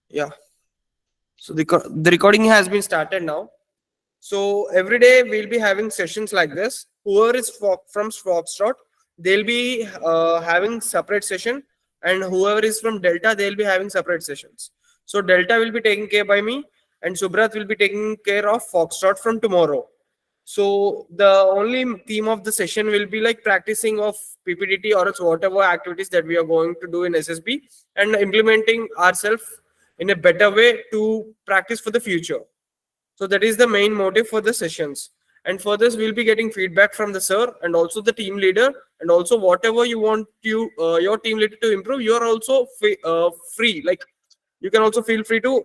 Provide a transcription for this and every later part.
Yeah. So the recording has been started now. So every day we'll be having sessions like this. Whoever is from Foxtrot, they'll be having separate session, and whoever is from Delta, they'll be having separate sessions. So Delta will be taken care by me, and Subrat will be taking care of Foxtrot from tomorrow. So the only theme of the session will be like practicing of PPDT or its whatever activities that we are going to do in SSB, and implementing ourselves in a better way to practice for the future. So that is the main motive for the sessions. And for this, we'll be getting feedback from the sir and also the team leader, and also whatever you want your team leader to improve, you are also free. Like you can also feel free to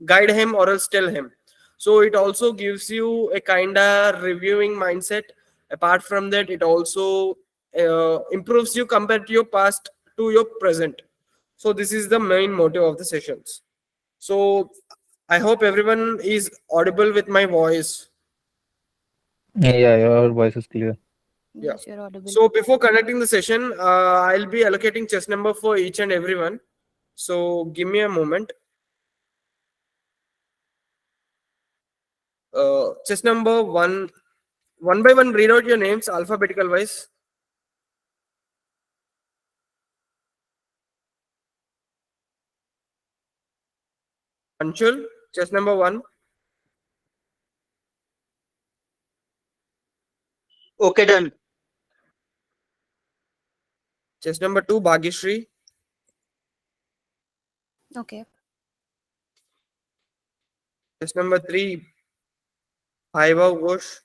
guide him or else tell him. So it also gives you a kind of reviewing mindset. Apart from that, it also improves you compared to your past to your present. So this is the main motive of the sessions. So I hope everyone is audible with my voice. Yeah, your voice is clear. Yeah. Yes, you're audible. So before connecting the session, I'll be allocating chess number for each and everyone. So give me a moment. Chess number one by one. Read out your names alphabetical wise. Anshul, chess number one. Okay, done. Chess number two, Bhagyashree. Okay. Chess number three, Bhaiva Ghosh.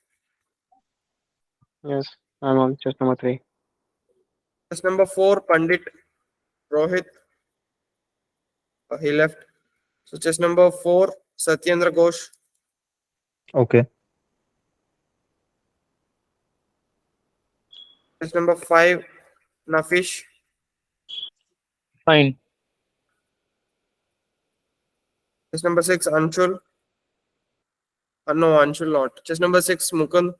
Yes, I'm on chest number 3. Chess number four, Pandit Rohit. He left. So chess number four, Satyendra Ghosh. Okay. Chess number five, Nafish. Fine. Chess number six, Anshul. No, Anshul not. Chess number six, Mukund.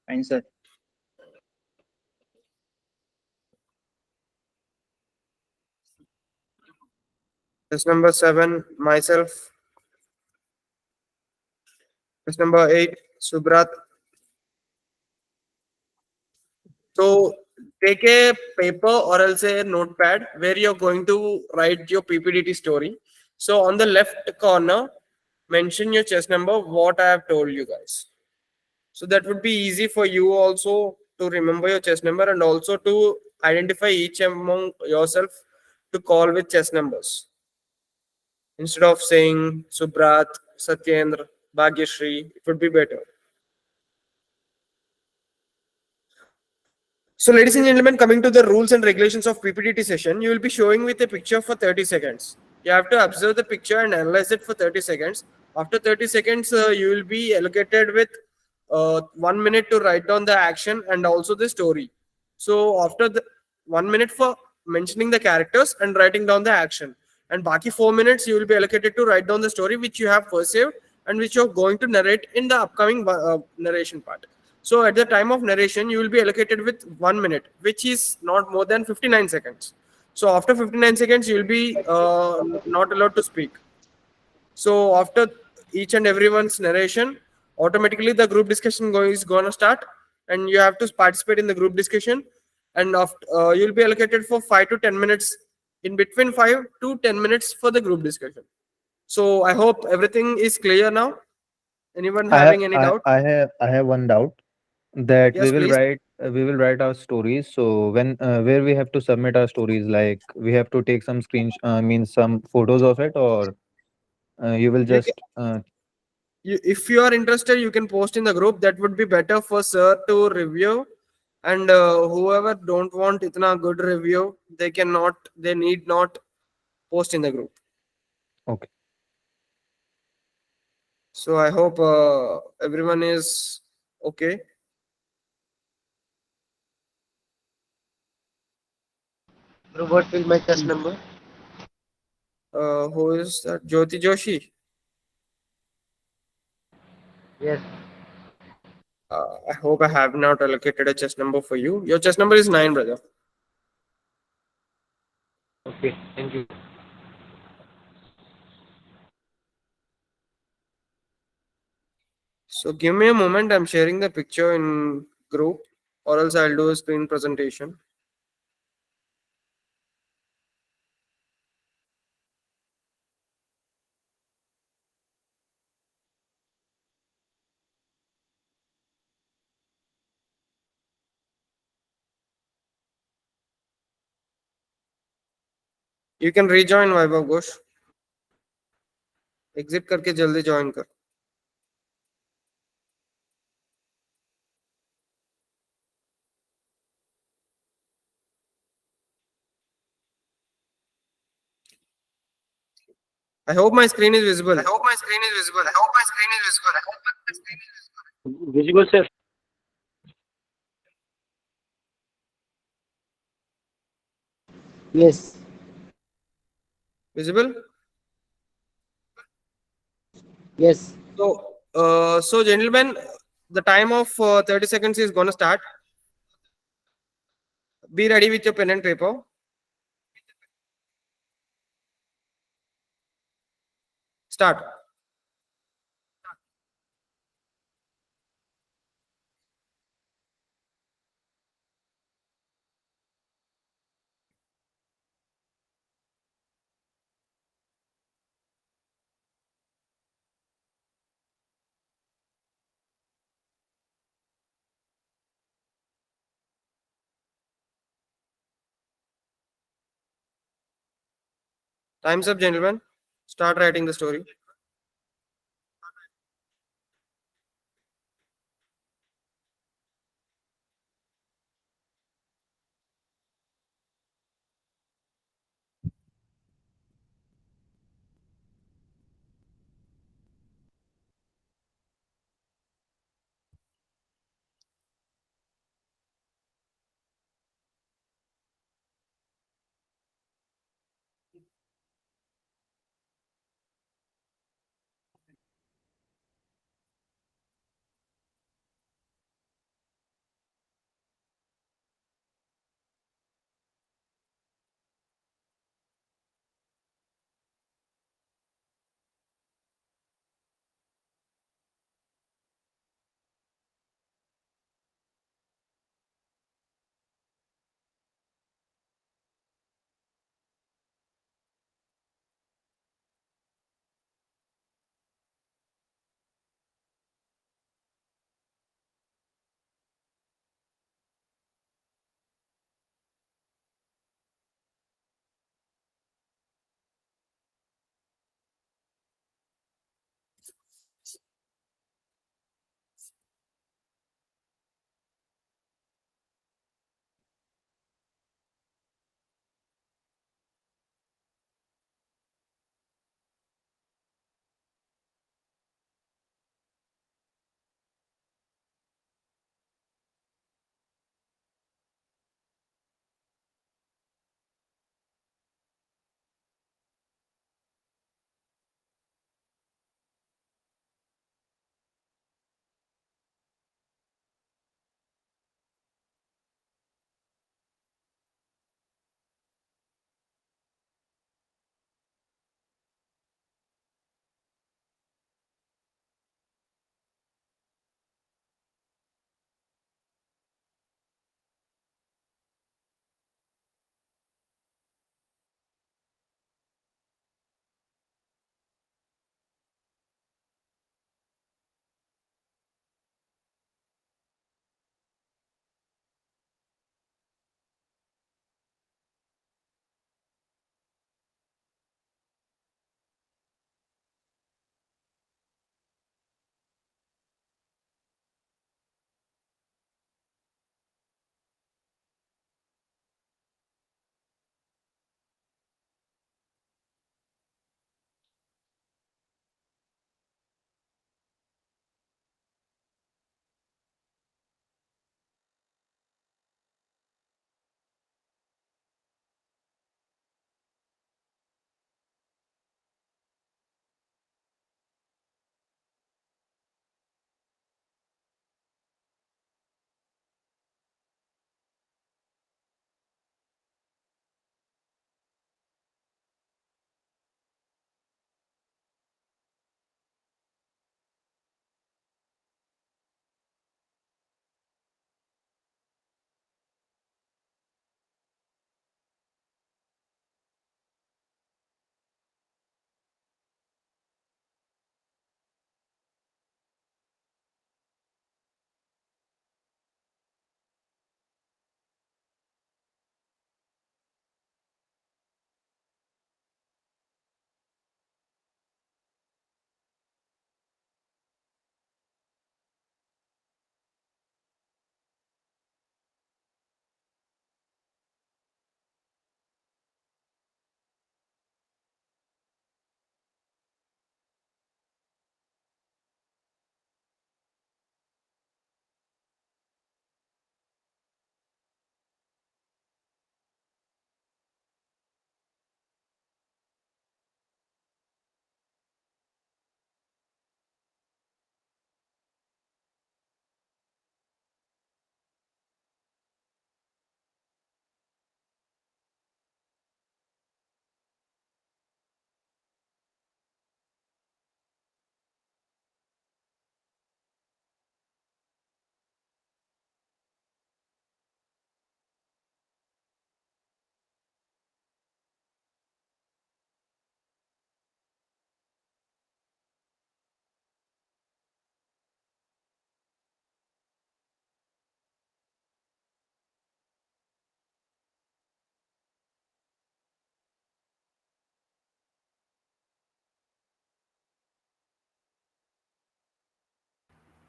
Fine, sir. Chess number seven, myself. Chess number eight, Subrat. So take a paper or else a notepad where you're going to write your PPDT story. So on the left corner, mention your chess number, what I have told you guys. So that would be easy for you also to remember your chess number, and also to identify each among yourself to call with chess numbers. Instead of saying Subrat, Satyendra, Bhagyashree, it would be better. So, ladies and gentlemen, coming to the rules and regulations of PPDT session, you will be showing with a picture for 30 seconds. You have to observe the picture and analyze it for 30 seconds. After 30 seconds, you will be allocated with 1 minute to write down the action and also the story. So, after the 1 minute for mentioning the characters and writing down the action, and baki 4 minutes, you will be allocated to write down the story which you have perceived and which you're going to narrate in the upcoming narration part. So at the time of narration, you will be allocated with 1 minute, which is not more than 59 seconds. So after 59 seconds, you will be not allowed to speak. So after each and everyone's narration, automatically the group discussion is going to start, and you have to participate in the group discussion. And after, you'll be allocated for 5 to 10 minutes, in between 5 to 10 minutes for the group discussion. So I hope everything is clear now. Anyone I have having any I, doubt? I have one doubt that Yes, please. we will write our stories. So when where we have to submit our stories, like we have to take some means some photos of it, or you will You can, just if you are interested, you can post in the group. That would be better for sir to review. And whoever don't want itna good review, they need not post in the group. okay. So I hope everyone is okay. Bro, what will my chest number? Who is that? Jyoti Joshi. Yes. I hope I have not allocated a chest number for you. Your chest number is 9, brother. Okay, thank you. So give me a moment. I'm sharing the picture in group, or else I'll do a screen presentation. You can rejoin Vaibhav Ghosh. Exit करके जल्दी join कर. I hope my screen is visible. I hope my screen is visible. I hope my screen is visible. I hope my screen is visible. Visible, sir. Yes. Visible? Yes. So gentlemen, the time of 30 seconds is gonna start. Be ready with your pen and paper. Start. Time's up, gentlemen. Start writing the story.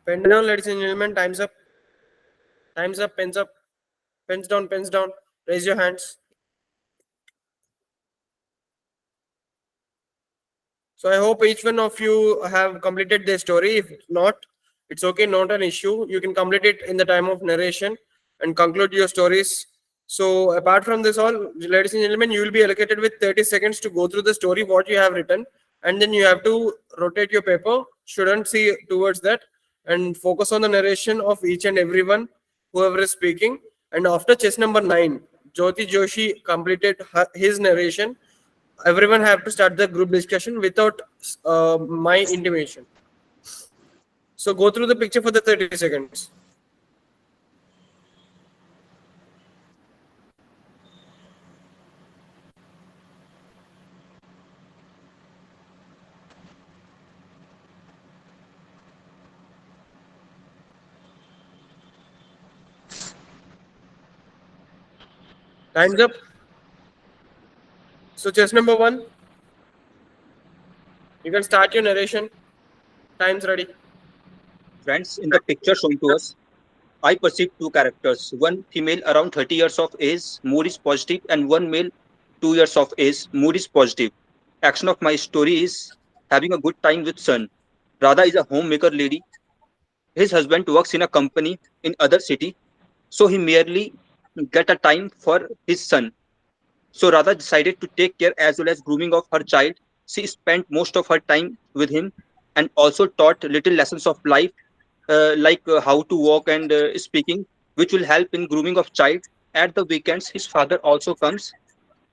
Pen down, ladies and gentlemen. Time's up. Time's up. Pens up. Pens down. Pens down. Raise your hands. So I hope each one of you have completed their story. If not, it's okay, not an issue. You can complete it in the time of narration and conclude your stories. So apart from this all, ladies and gentlemen, you will be allocated with 30 seconds to go through the story, what you have written, and then you have to rotate your paper. Shouldn't see towards that and focus on the narration of each and everyone, whoever is speaking. And after chess number 9, Jyoti Joshi completed his narration. Everyone have to start the group discussion without my intimation. So go through the picture for the 30 seconds. Time's up. So chess number 1, you can start your narration. Time's ready. Friends, in the picture shown to us, I perceive two characters. One female around 30 years of age, mood is positive, and one male 2 years of age, mood is positive. Action of my story is having a good time with son. Radha is a homemaker lady. His husband works in a company in other city, so he merely get a time for his son. So Radha decided to take care as well as grooming of her child. She spent most of her time with him and also taught little lessons of life like how to walk and speaking, which will help in grooming of child. At the weekends, his father also comes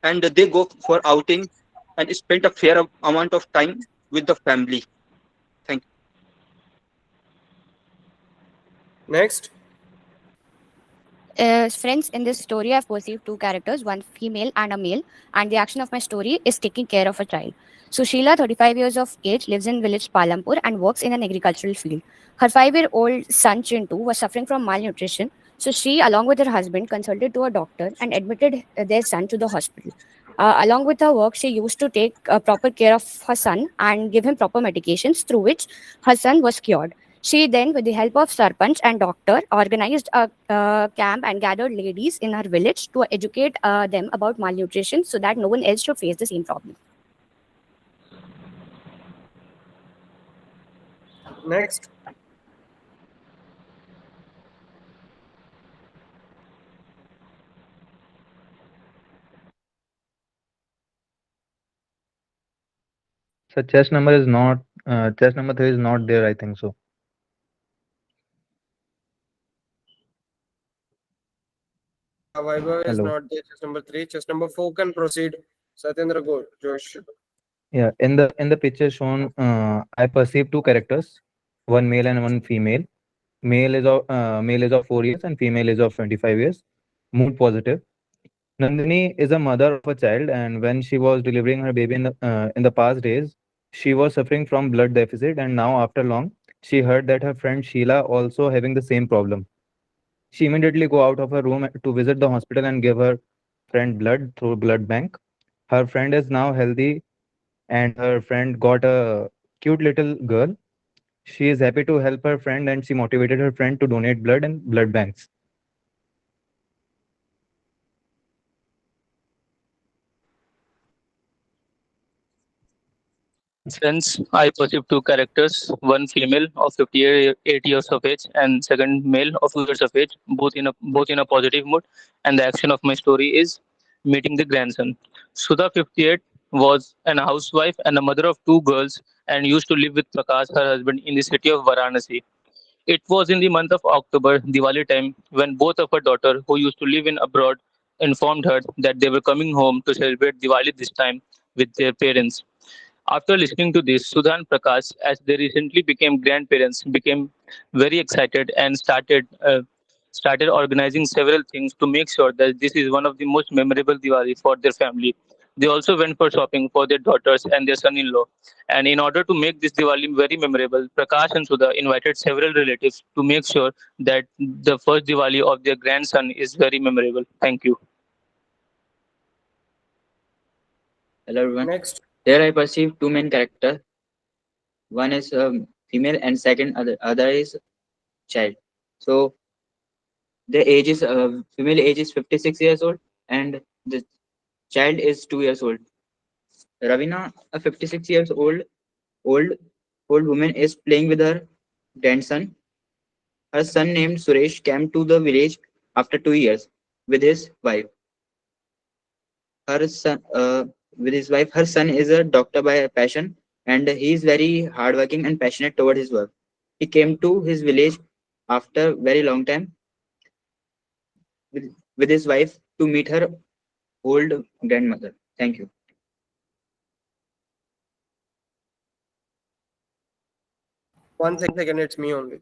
and they go for outing and spend a fair amount of time with the family. Thank you. Next. Friends, in this story, I've perceived two characters, one female and a male, and the action of my story is taking care of a child. So, Sheila, 35 years of age, lives in village Palampur and works in an agricultural field. Her 5-year-old son, Chintu, was suffering from malnutrition. So, she, along with her husband, consulted to a doctor and admitted their son to the hospital. Along with her work, she used to take proper care of her son and give him proper medications, through which her son was cured. She then, with the help of Sarpanch and doctor, organized a camp and gathered ladies in her village to educate them about malnutrition so that no one else should face the same problem. Next. So chess number is not chess number 3 is not there, I think so. Yeah, Vaibhav is Hello. not there. Chess number 3. Chess number 4 can proceed. Satyendra, go. Josh. Yeah, in the picture shown, I perceive two characters, one male and one female. Male is of 4 years and female is of 25 years. Mood positive. Nandini is a mother of a child, and when she was delivering her baby in the past days, she was suffering from blood deficit, and now after long, she heard that her friend Sheila also having the same problem. She immediately go out of her room to visit the hospital and give her friend blood through blood bank. Her friend is now healthy, and her friend got a cute little girl. She is happy to help her friend, and she motivated her friend to donate blood in blood banks. Friends, I perceive two characters, one female of 58 years of age and second male of 2 years of age, both in a positive mood. And the action of my story is meeting the grandson. Sudha, 58, was an housewife and a mother of two girls and used to live with Prakash, her husband, in the city of Varanasi. It was in the month of October, Diwali time, when both of her daughter, who used to live in abroad, informed her that they were coming home to celebrate Diwali this time with their parents. After listening to this, Sudha and Prakash, as they recently became grandparents, became very excited and started organizing several things to make sure that this is one of the most memorable Diwali for their family. They also went for shopping for their daughters and their son-in-law. And in order to make this Diwali very memorable, Prakash and Sudha invited several relatives to make sure that the first Diwali of their grandson is very memorable. Thank you. Hello everyone. Next. Here I perceive two main characters. One is female and second other is child. So the age is female age is 56 years old and the child is 2 years old. Ravina, a 56 years old old woman, is playing with her grandson. Her son named Suresh came to the village after 2 years with his wife. Her son, her son is a doctor by passion, and he is very hardworking and passionate toward his work. He came to his village after very long time with his wife to meet her old grandmother. Thank you. 1 second, it's me only.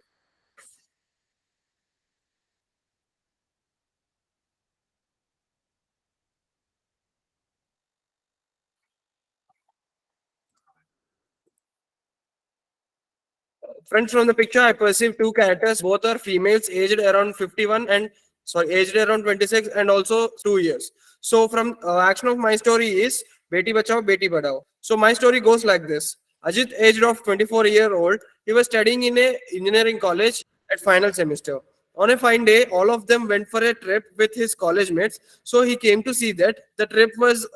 Friends, from the picture, I perceive two characters. Both are females, aged around 51 and aged around 26 and also 2 years. So, from action of my story is Beti Bachao, Beti Badao. So, my story goes like this. Ajit, aged of 24-year-old, he was studying in a engineering college at final semester. On a fine day, all of them went for a trip with his college mates. So he came to see that the trip was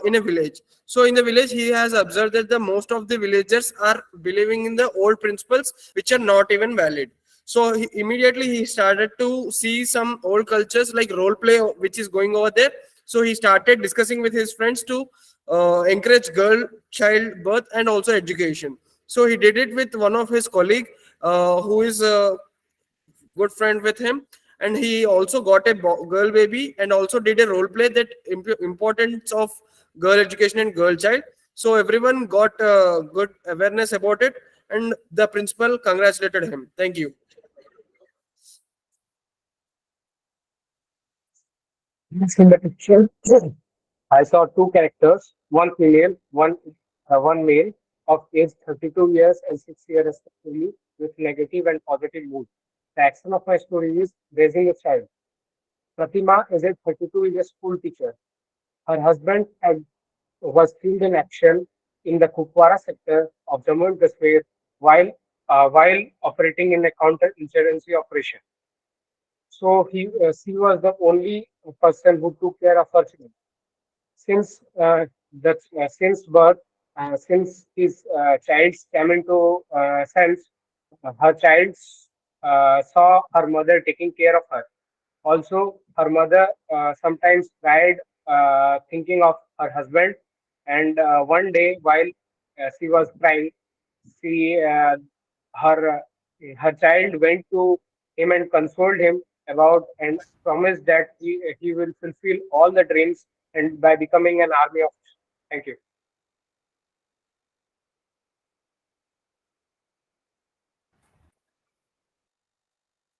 in a village. So in the village, he has observed that the most of the villagers are believing in the old principles, which are not even valid. So immediately he started to see some old cultures like role play, which is going over there. So he started discussing with his friends to encourage girl child birth and also education. So he did it with one of his colleague, who is good friend with him, and he also got a girl baby and also did a role play that importance of girl education and girl child. So everyone got good awareness about it, and the principal congratulated him. Thank you. In the picture, I saw two characters, one female, one male, of age 32 years and 6 years respectively, with negative and positive mood. The action of my story is raising a child. Pratima is a 32-year school teacher. Her husband was killed in action in the Kupwara sector of Jammu and Kashmir while operating in a counter-insurgency operation. So she was the only person who took care of her children. Since since birth, since his child came into sense, her child saw her mother taking care of her. Also, her mother sometimes cried, thinking of her husband. And one day, while she was crying, she her her child went to him and consoled him about and promised that he will fulfill all the dreams and by becoming an army officer. Thank you.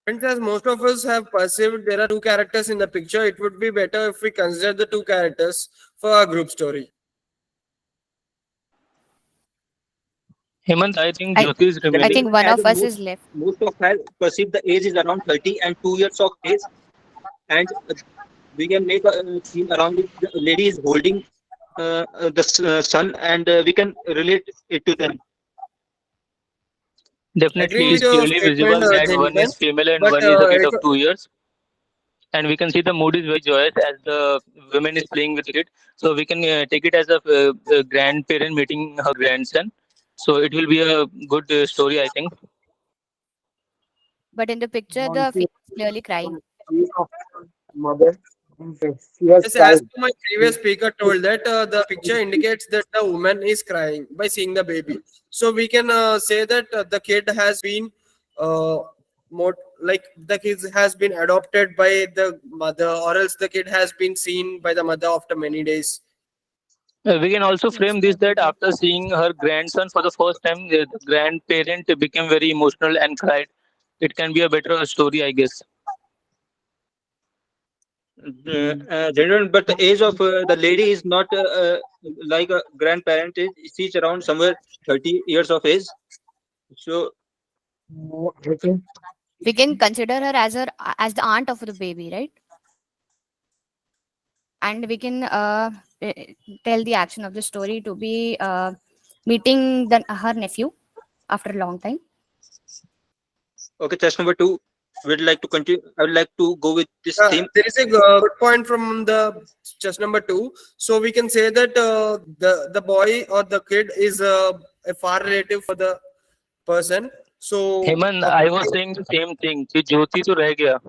And as most of us have perceived, there are two characters in the picture. It would be better if we consider the two characters for our group story. Hemant, I think I, Jyoti is I remaining. think one As of us most is left. most of us perceive the age is around 30 and 2 years of age, and we can make a scene around it. The lady is holding the son, and we can relate it to them. Agreeing Definitely, with it's your clearly statement, visible that one gentlemen, is female and but one is a kid of 2 years. And we can see the mood is very joyous as the woman is playing with it. So we can take it as a grandparent meeting her grandson. So it will be a good story, I think. But in the picture, Want the to female is clearly crying. of mother, she was yes, as crying. my previous speaker told that the picture indicates that the woman is crying by seeing the baby. So we can say that the kid has been uh, more like the kid has been adopted by the mother, or else the kid has been seen by the mother after many days. We can also frame this that after seeing her grandson for the first time, the grandparent became very emotional and cried. It can be a better story, I guess. Gentlemen, but the age of the lady is not like a grandparent. She's around somewhere 30 years of age. So I think We can consider her as the aunt of the baby, right? And we can tell the action of the story to be meeting her nephew after a long time. Okay, test number two. We'd like to continue. I would like to go with this theme. There is a good point from the chess number two. So we can say that the boy or the kid is a far relative for the person. So Heman, I was saying the same thing कि ज्योति तो रह गया.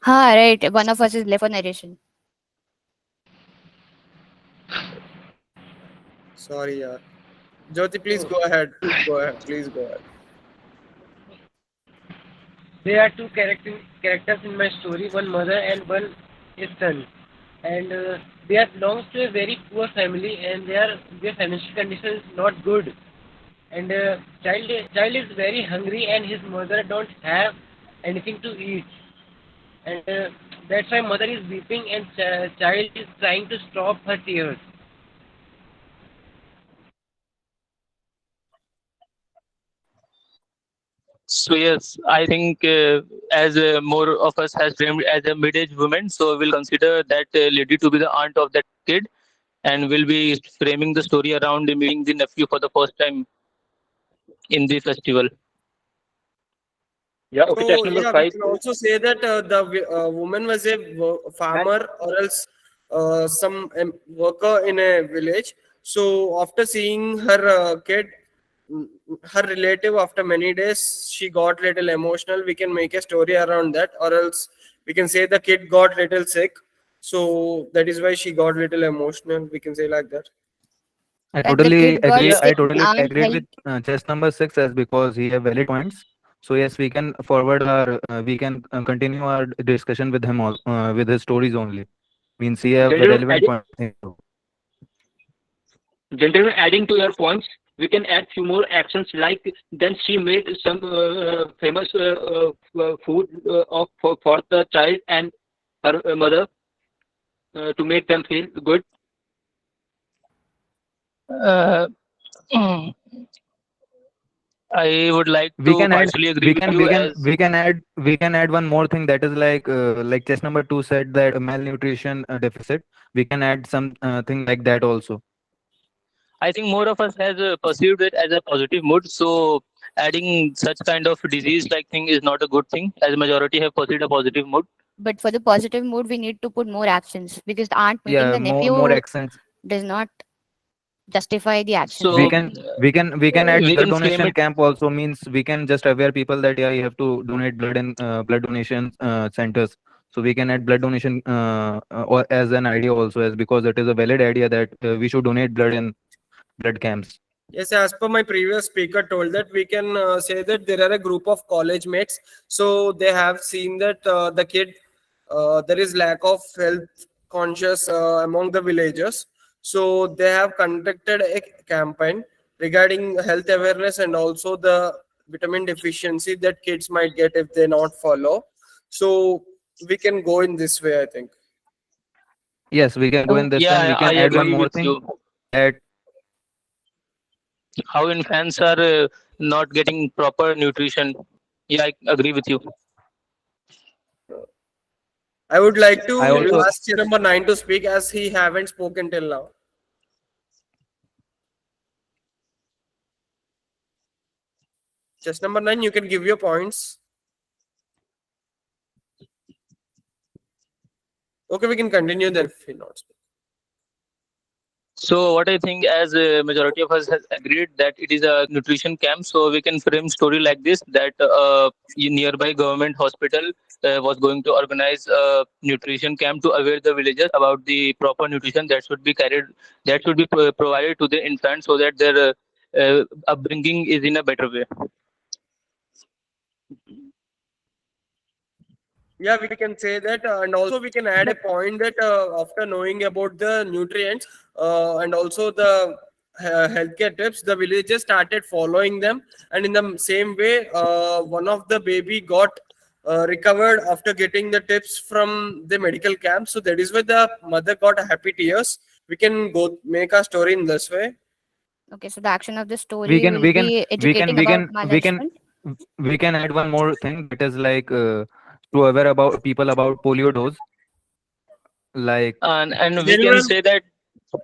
हाँ, right. One of us is left for narration. sorry, yeah. Jyoti, please go ahead. Go ahead. Please go ahead. There are two characters in my story, one mother and one his son. And they are belongs to a very poor family, and their financial condition is not good. And child is very hungry, and his mother don't have anything to eat. And that's why mother is weeping, and child is trying to stop her tears. So yes, I think as more of us has framed as a mid-aged woman, so we'll consider that lady to be the aunt of that kid, and we'll be framing the story around meeting the nephew for the first time in the festival. Yeah. Okay, So test number yeah, we five. can also say that the woman was a farmer or else some worker in a village. So after seeing her kid, her relative after many days, she got little emotional. We can make a story around that, or else we can say the kid got little sick. So that is why she got little emotional. We can say like that. I That the totally kid got agree. Yeah. I sick totally and agreed with helped. chess number 6 as because he have valid points. So yes, we can forward our we can continue our discussion with him all, with his stories only. Means he have Gentlemen, relevant adding, points. I think so. gentlemen, adding to your points, we can add few more actions like then she made some famous food for the child and her mother to make them feel good. Uh, I would like We to can add partially agree we with can you we can as we can add one more thing that is like chess number 2 said that a malnutrition deficit. We can add some thing like that also. I think more of us has perceived it as a positive mood. So adding such kind of disease like thing is not a good thing, as majority have perceived a positive mood. But for the positive mood, we need to put more actions because the aunt meeting Yeah, the more nephew accents. does not justify the actions, we So right? can we can add we blood can frame donation it. camp also. Means we can just aware people that yeah, you have to donate blood in blood donation centers. So we can add blood donation or as an idea also, as because it is a valid idea that we should donate blood in blood camps. Yes, as per my previous speaker told that we can say that there are a group of college mates. So they have seen that the kid, there is lack of health conscious among the villagers. So they have conducted a campaign regarding health awareness and also the vitamin deficiency that kids might get if they not follow. So we can go in this way, I think. Yes, we can go in this way, and Yeah, we I can add one agree more with thing you. that How infants are not getting proper nutrition. Yeah, I agree with you. I would like I to also ask number 9 to speak as he haven't spoken till now. Just number 9, you can give your points. Okay, we can continue then if he not speak. So what I think, as a majority of us has agreed that it is a nutrition camp, so we can frame story like this: that nearby government hospital was going to organize a nutrition camp to aware the villagers about the proper nutrition that should be carried, that should be provided to the infants, so that their upbringing is in a better way. Yeah, we can say that, and also we can add a point that after knowing about the nutrients and also the healthcare tips, the villagers started following them, and in the same way, one of the baby got recovered after getting the tips from the medical camp. So that is why the mother got happy tears. We can go make a story in this way. Okay, so the action of the we story can will we can be we can educating we about can we can malnourishment. we can add one more thing that is to aware about people about polio dose, like And we can Gentlemen, say that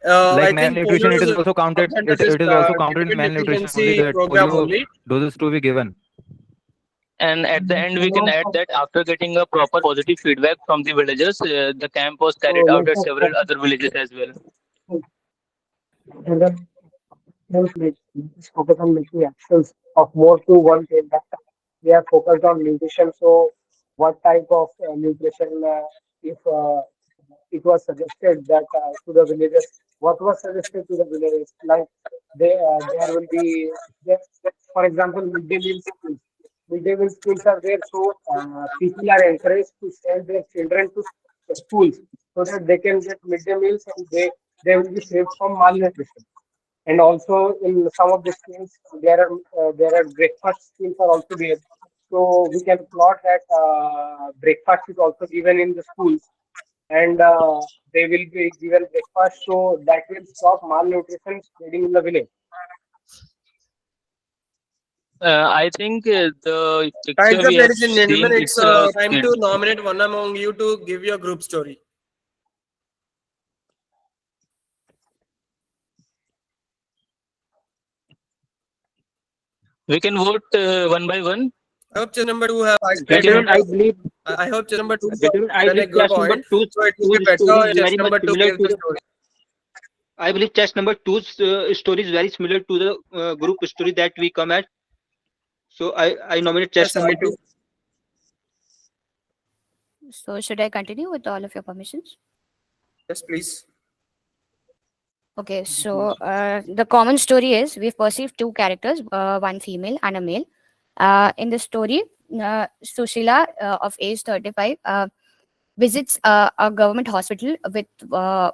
I think polio malnutrition. It is is also counted. under this It is also counted in vitamin malnutrition only, deficiency that program polio only. doses to be given. And at the end, we can add that after getting a proper positive feedback from the villagers, the camp was carried So out let's at just several other villages as well. and then let's focus on making actions of more to one team. That we are focused on nutrition. So what type of nutrition, if it was suggested that to the villagers, what was suggested to the villagers, like there will be there, for example, midday meal schools. Midday meal schools are there, so people are encouraged to send their children to schools so that they can get midday meals and they will be saved from malnutrition. And also in some of the schools there are breakfast schemes are also there, so we can plot that breakfast is also given in the schools, and they will be given breakfast, so that will stop malnutrition spreading in the village. I think the picture Time's up, we have ladies and seen, gentlemen. It's it's a time kid. to nominate one among you to give your group story. We can vote one by one. I hope chess number two have Gentlemen, I believe I hope chess number two gentlemen, I done a believe good chess number point. two's So it will be two's better story is if chess very much number two similar gives to the the. story. I believe chess number two's story is very similar to the group story that we come at. So I nominate chess Yes, I number do. two. So should I continue with all of your permissions? Yes, please. Okay, so the common story is we've perceived two characters, one female and a male. In the story, Sushila, of age 35, visits a government hospital with her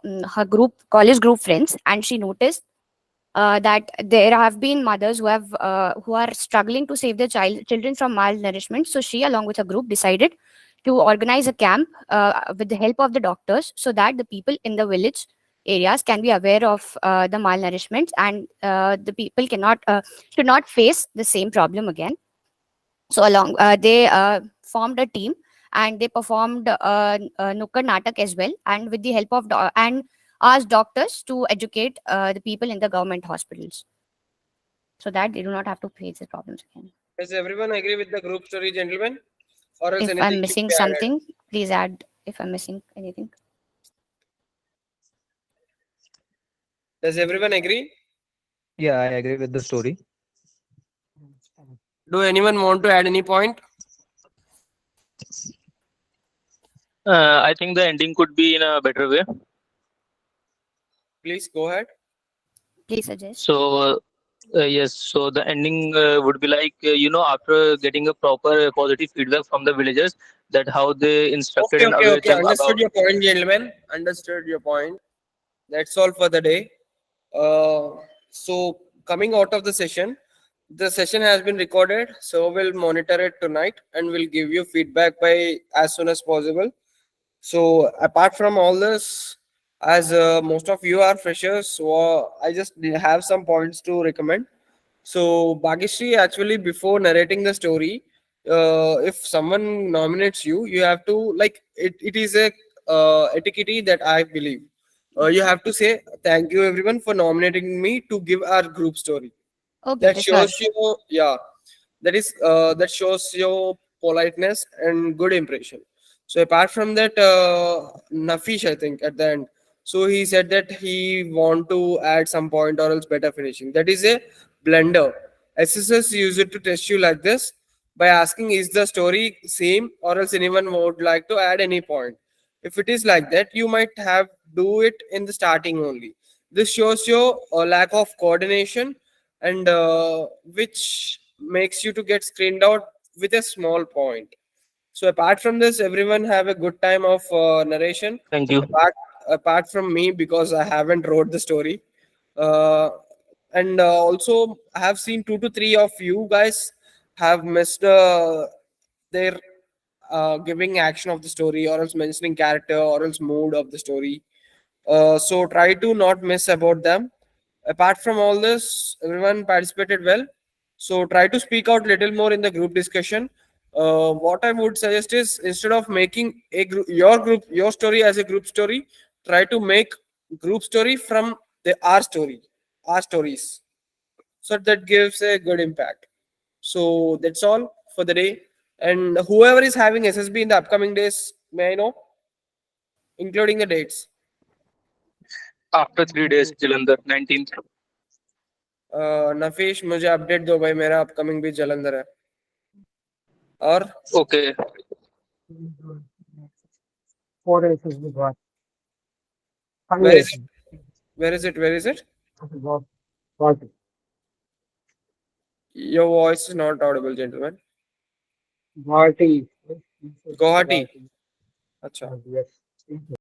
college group friends, and she noticed that there have been mothers who are struggling to save their children from malnourishment. So she, along with a group, decided to organize a camp with the help of the doctors, so that the people in the village areas can be aware of the malnourishment, and the people cannot should not face the same problem again. So along they formed a team, and they performed nukkad natak as well, and with the help of and asked doctors to educate the people in the government hospitals, so that they do not have to face the problems again. Does everyone agree with the group story, gentlemen? Or else If anything I'm should missing be added? something, please add if I'm missing anything. Does everyone agree? Yeah, I agree with the story. Do anyone want to add any point? I think the ending could be in a better way. Please go ahead. Please suggest. So, yes, so the ending would be like, after getting a proper positive feedback from the villagers, that how they instructed Okay, and okay, aware okay. them Understood about. your point, gentlemen. Understood your point. That's all for the day. So coming out of the session has been recorded. So we'll monitor it tonight and we'll give you feedback by as soon as possible. So apart from all this, as most of you are freshers, so I just have some points to recommend. So Bhagishri, actually, before narrating the story, if someone nominates you, you have to like it is a etiquette that I believe. You have to say thank you everyone for nominating me to give our group story. Okay, That okay, sure. shows you, yeah, that shows your politeness and good impression. So apart from that, Nafish, I think at the end, so he said that he want to add some point or else better finishing. That is a blender. Assessors use it to test you like this by asking is the story same or else anyone would like to add any point. If it is like that, you might have do it in the starting only. This shows your lack of coordination, and which makes you to get screened out with a small point. So apart from this, everyone have a good time of narration. Thank you. Apart from me, because I haven't wrote the story, uh, and also I have seen 2 to 3 of you guys have missed their giving action of the story, or else mentioning character, or else mood of the story. So try to not miss about them. Apart from all this, everyone participated well. So try to speak out little more in the group discussion. What I would suggest is instead of making your story as a group story, try to make group story from the our stories. So that gives a good impact. So that's all for the day. And whoever is having SSB in the upcoming days, may I know, including the dates? After 3 days, Jalandhar, 19th. नफीश मुझे update दो भाई, मेरा upcoming भी जलंधर है. और Okay. 4 SSB got. where is it? Where is it? Where is it? Got it. Your voice is not audible, gentlemen. Guwahati. Guwahati. अच्छा. Yes.